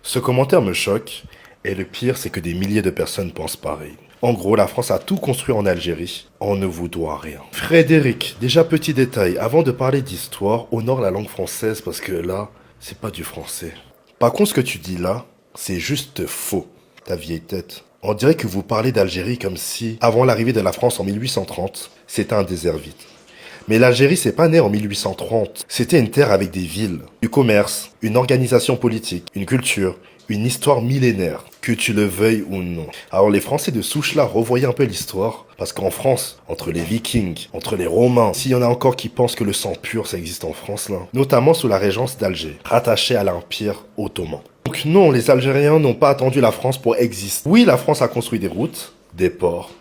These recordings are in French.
Ce commentaire me choque, et le pire, c'est que des milliers de personnes pensent pareil. En gros, la France a tout construit en Algérie. On ne vous doit rien. Frédéric, déjà petit détail, avant de parler d'histoire, honore la langue française parce que là, c'est pas du français. Par contre, ce que tu dis là, c'est juste faux, ta vieille tête. On dirait que vous parlez d'Algérie comme si, avant l'arrivée de la France en 1830, c'était un désert vide. Mais l'Algérie, c'est pas né en 1830. C'était une terre avec des villes, du commerce, une organisation politique, une culture, une histoire millénaire, que tu le veuilles ou non. Alors les Français de souche là, revoyez un peu l'histoire, parce qu'en France, entre les Vikings, entre les Romains, s'il y en a encore qui pensent que le sang pur, ça existe en France là, notamment sous la régence d'Alger, rattachée à l'Empire ottoman. Donc non, les Algériens n'ont pas attendu la France pour exister. Oui, la France a construit des routes, des ports,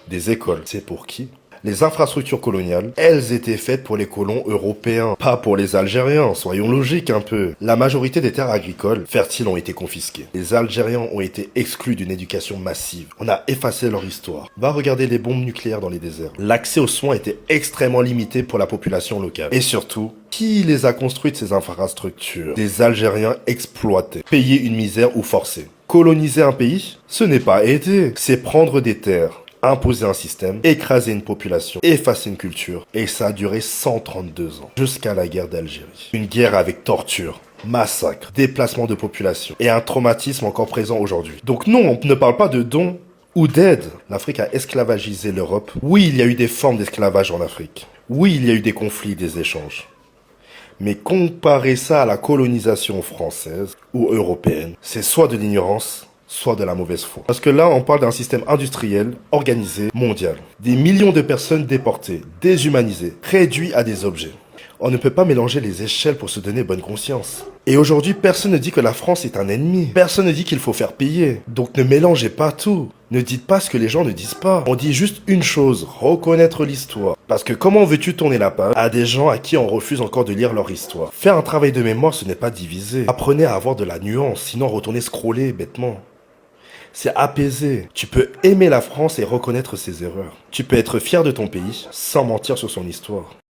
des écoles. C'est pour qui? Les infrastructures coloniales, elles étaient faites pour les colons européens, pas pour les Algériens, soyons logiques un peu. La majorité des terres agricoles fertiles ont été confisquées. Les Algériens ont été exclus d'une éducation massive. On a effacé leur histoire. Va regarder les bombes nucléaires dans les déserts. L'accès aux soins était extrêmement limité pour la population locale. Et surtout, qui les a construites ces infrastructures? Des Algériens exploités, payés une misère ou forcés. Coloniser un pays, ce n'est pas aider, c'est prendre des terres, imposer un système, écraser une population, effacer une culture. Et ça a duré 132 ans, jusqu'à la guerre d'Algérie. Une guerre avec torture, massacre, déplacement de population et un traumatisme encore présent aujourd'hui. Donc non, on ne parle pas de dons ou d'aide. L'Afrique a esclavagisé l'Europe. Oui, il y a eu des formes d'esclavage en Afrique. Oui, il y a eu des conflits, des échanges. Mais comparer ça à la colonisation française ou européenne, c'est soit de l'ignorance, soit de la mauvaise foi. Parce que là, on parle d'un système industriel, organisé, mondial. Des millions de personnes déportées, déshumanisées, réduites à des objets. On ne peut pas mélanger les échelles pour se donner bonne conscience. Et aujourd'hui, personne ne dit que la France est un ennemi. Personne ne dit qu'il faut faire payer. Donc ne mélangez pas tout. Ne dites pas ce que les gens ne disent pas. On dit juste une chose, reconnaître l'histoire. Parce que comment veux-tu tourner la page à des gens à qui on refuse encore de lire leur histoire? Faire un travail de mémoire, ce n'est pas diviser. Apprenez à avoir de la nuance, sinon retournez scroller bêtement. C'est apaisé. Tu peux aimer la France et reconnaître ses erreurs. Tu peux être fier de ton pays sans mentir sur son histoire.